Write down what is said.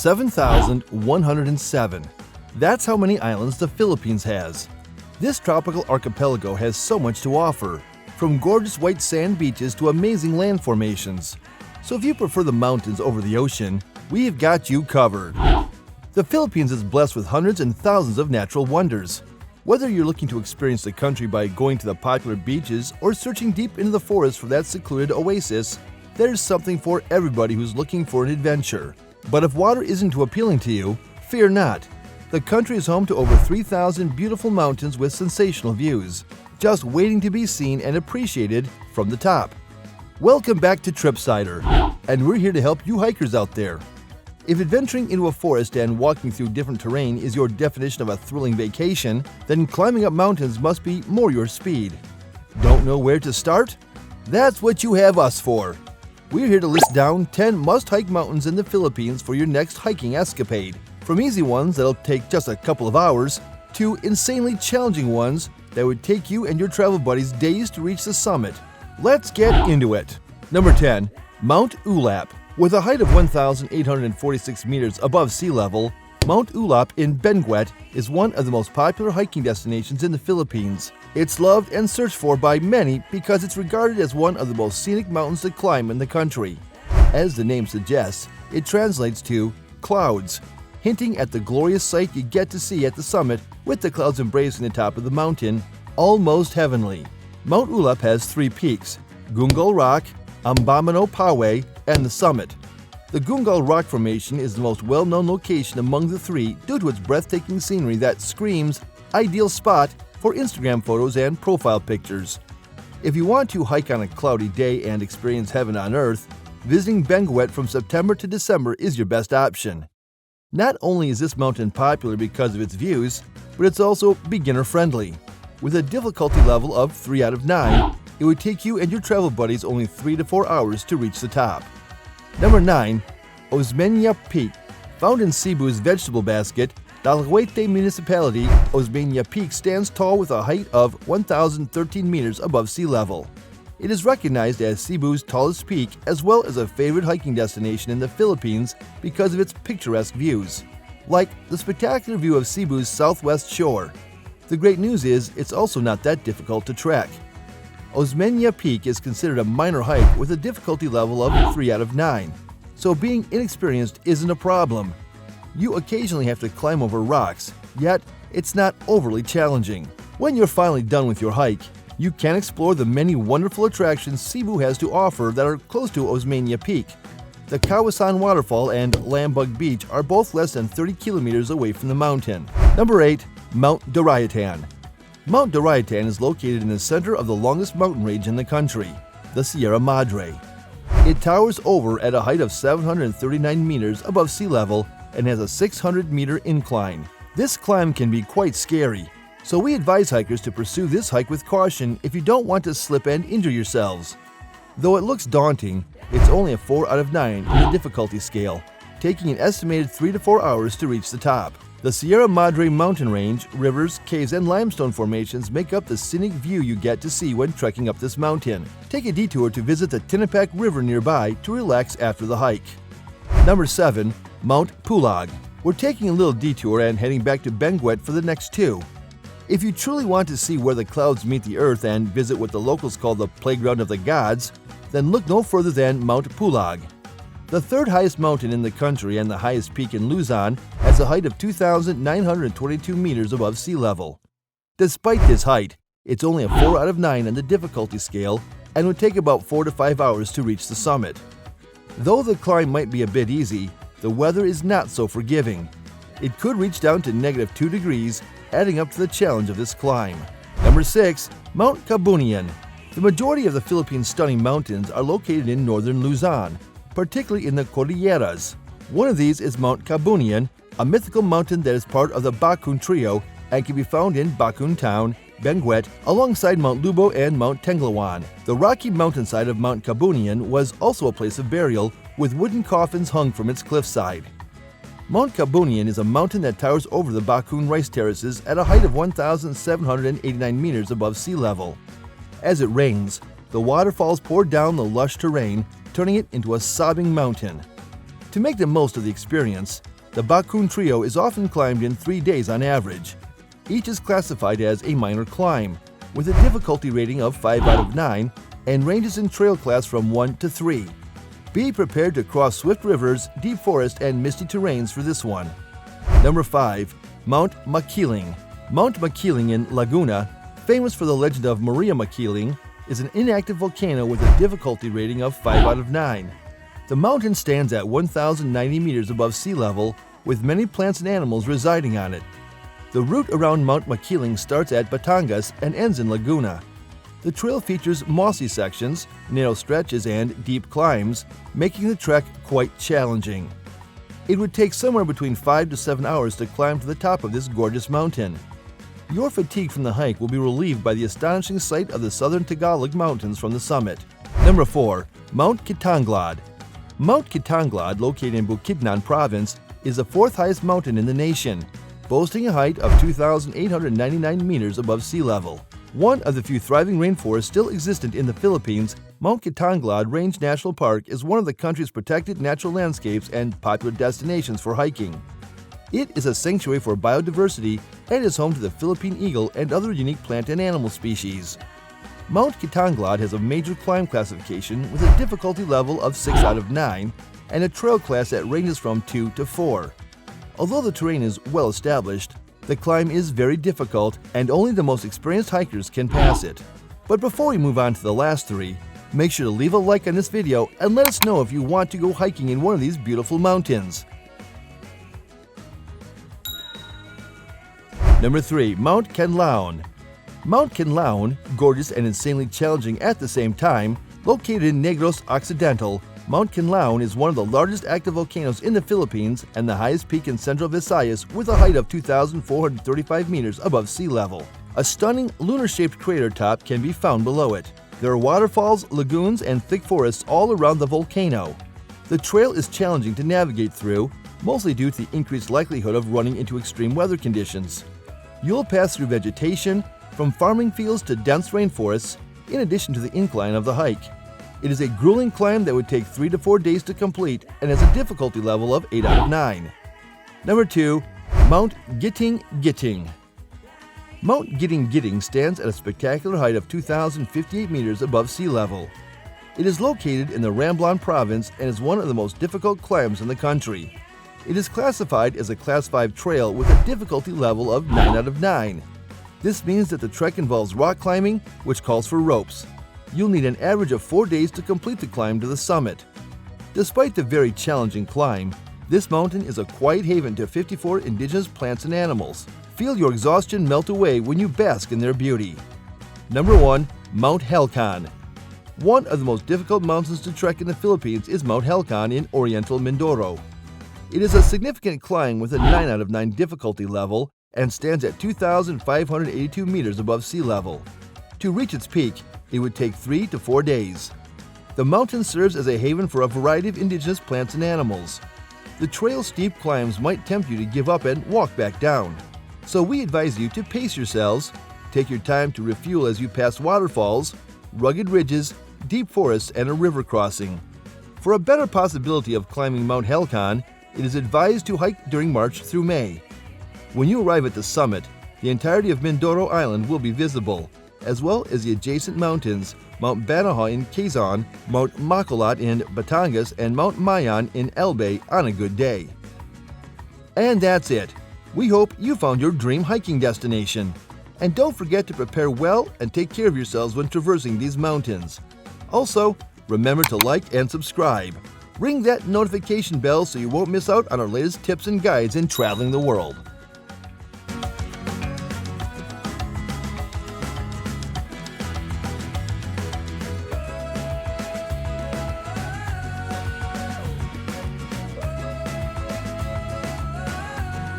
7,107. That's how many islands the Philippines has. This tropical archipelago has so much to offer, from gorgeous white sand beaches to amazing land formations. So if you prefer the mountains over the ocean, we've got you covered. The Philippines is blessed with hundreds and thousands of natural wonders. Whether you're looking to experience the country by going to the popular beaches or searching deep into the forest for that secluded oasis, there's something for everybody who's looking for an adventure. But if water isn't too appealing to you, fear not. The country is home to over 3,000 beautiful mountains with sensational views, just waiting to be seen and appreciated from the top. Welcome back to Tripsider, and we're here to help you hikers out there. If adventuring into a forest and walking through different terrain is your definition of a thrilling vacation, then climbing up mountains must be more your speed. Don't know where to start? That's what you have us for. We're here to list down 10 must-hike mountains in the Philippines for your next hiking escapade. From easy ones that'll take just a couple of hours, to insanely challenging ones that would take you and your travel buddies days to reach the summit. Let's get into it. Number 10. Mount Ulap. With a height of 1,846 meters above sea level, Mount Ulap in Benguet is one of the most popular hiking destinations in the Philippines. It's loved and searched for by many because it's regarded as one of the most scenic mountains to climb in the country. As the name suggests, it translates to clouds, hinting at the glorious sight you get to see at the summit with the clouds embracing the top of the mountain, almost heavenly. Mount Ulap has 3 peaks, Gungal Rock, Ambamano Pawe, and the summit. The Gungal Rock Formation is the most well-known location among the 3 due to its breathtaking scenery that screams ideal spot for Instagram photos and profile pictures. If you want to hike on a cloudy day and experience heaven on earth, visiting Benguet from September to December is your best option. Not only is this mountain popular because of its views, but it's also beginner-friendly. With a difficulty level of 3 out of 9, it would take you and your travel buddies only 3 to 4 hours to reach the top. Number 9. Osmania Peak. Found in Cebu's vegetable basket, Dalhuete Municipality, Osmania Peak stands tall with a height of 1,013 meters above sea level. It is recognized as Cebu's tallest peak as well as a favorite hiking destination in the Philippines because of its picturesque views, like the spectacular view of Cebu's southwest shore. The great news is it's also not that difficult to trek. Osmania Peak is considered a minor hike with a difficulty level of 3 out of 9, so being inexperienced isn't a problem. You occasionally have to climb over rocks, yet it's not overly challenging. When you're finally done with your hike, you can explore the many wonderful attractions Cebu has to offer that are close to Osmania Peak. The Kawasan Waterfall and Lambug Beach are both less than 30 kilometers away from the mountain. Number 8. Mount Doraitan. Mount Doraitan is located in the center of the longest mountain range in the country, the Sierra Madre. It towers over at a height of 739 meters above sea level and has a 600-meter incline. This climb can be quite scary, so we advise hikers to pursue this hike with caution if you don't want to slip and injure yourselves. Though it looks daunting, it's only a 4 out of 9 in the difficulty scale, taking an estimated 3 to 4 hours to reach the top. The Sierra Madre mountain range, rivers, caves, and limestone formations make up the scenic view you get to see when trekking up this mountain. Take a detour to visit the Tinapak River nearby to relax after the hike. Number 7. Mount Pulag. We're taking a little detour and heading back to Benguet for the next 2. If you truly want to see where the clouds meet the earth and visit what the locals call the playground of the gods, then look no further than Mount Pulag. The 3rd highest mountain in the country and the highest peak in Luzon has a height of 2,922 meters above sea level. Despite this height, it's only a 4 out of 9 on the difficulty scale and would take about 4 to 5 hours to reach the summit. Though the climb might be a bit easy, the weather is not so forgiving. It could reach down to -2 degrees, adding up to the challenge of this climb. Number 6. Mount Kabanian. The majority of the Philippines' stunning mountains are located in northern Luzon, particularly in the Cordilleras. One of these is Mount Kabanian, a mythical mountain that is part of the Bakun Trio and can be found in Bakun Town, Benguet, alongside Mount Lubo and Mount Tenglawan. The rocky mountainside of Mount Kabanian was also a place of burial, with wooden coffins hung from its cliffside. Mount Kabanian is a mountain that towers over the Bakun rice terraces at a height of 1,789 meters above sea level. As it rains, the waterfalls pour down the lush terrain, turning it into a sobbing mountain. To make the most of the experience, the Bakun Trio is often climbed in 3 days on average. Each is classified as a minor climb, with a difficulty rating of 5 out of 9 and ranges in trail class from 1 to 3. Be prepared to cross swift rivers, deep forest, and misty terrains for this one. Number 5. Mount Makiling. Mount Makiling in Laguna, famous for the legend of Maria Makiling, is an inactive volcano with a difficulty rating of 5 out of 9. The mountain stands at 1,090 meters above sea level, with many plants and animals residing on it. The route around Mount Makiling starts at Batangas and ends in Laguna. The trail features mossy sections, narrow stretches, and deep climbs, making the trek quite challenging. It would take somewhere between 5 to 7 hours to climb to the top of this gorgeous mountain. Your fatigue from the hike will be relieved by the astonishing sight of the southern Tagalog Mountains from the summit. Number 4. Mount Kitanglad. Mount Kitanglad, located in Bukidnon Province, is the 4th highest mountain in the nation, boasting a height of 2,899 meters above sea level. One of the few thriving rainforests still existent in the Philippines, Mount Kitanglad Range National Park is one of the country's protected natural landscapes and popular destinations for hiking. It is a sanctuary for biodiversity and is home to the Philippine eagle and other unique plant and animal species. Mount Kitanglad has a major climb classification with a difficulty level of 6 out of 9 and a trail class that ranges from 2 to 4. Although the terrain is well established, the climb is very difficult and only the most experienced hikers can pass it. But before we move on to the last 3, make sure to leave a like on this video and let us know if you want to go hiking in one of these beautiful mountains. Number 3. Mount Kinlown. Mount Kinlown, gorgeous and insanely challenging at the same time, located in Negros Occidental, Mount Kinlown is one of the largest active volcanoes in the Philippines and the highest peak in central Visayas with a height of 2,435 meters above sea level. A stunning lunar-shaped crater top can be found below it. There are waterfalls, lagoons, and thick forests all around the volcano. The trail is challenging to navigate through, mostly due to the increased likelihood of running into extreme weather conditions. You'll pass through vegetation, from farming fields to dense rainforests, in addition to the incline of the hike. It is a grueling climb that would take 3 to 4 days to complete and has a difficulty level of 8 out of 9. Number 2. Mount Giting. Mount Giting stands at a spectacular height of 2,058 meters above sea level. It is located in the Romblon province and is one of the most difficult climbs in the country. It is classified as a Class 5 trail with a difficulty level of 9 out of 9. This means that the trek involves rock climbing, which calls for ropes. You'll need an average of 4 days to complete the climb to the summit. Despite the very challenging climb, this mountain is a quiet haven to 54 indigenous plants and animals. Feel your exhaustion melt away when you bask in their beauty. Number 1. Mount Hilcon. One of the most difficult mountains to trek in the Philippines is Mount Hilcon in Oriental Mindoro. It is a significant climb with a 9 out of 9 difficulty level and stands at 2,582 meters above sea level. To reach its peak, it would take 3 to 4 days. The mountain serves as a haven for a variety of indigenous plants and animals. The trail's steep climbs might tempt you to give up and walk back down. So we advise you to pace yourselves, take your time to refuel as you pass waterfalls, rugged ridges, deep forests, and a river crossing. For a better possibility of climbing Mount Hilcon, it is advised to hike during March through May. When you arrive at the summit, the entirety of Mindoro Island will be visible, as well as the adjacent mountains, Mount Batulao in Quezon, Mount Baculao in Batangas, and Mount Mayon in Albay on a good day. And that's it. We hope you found your dream hiking destination. And don't forget to prepare well and take care of yourselves when traversing these mountains. Also, remember to like and subscribe. Ring that notification bell so you won't miss out on our latest tips and guides in traveling the world.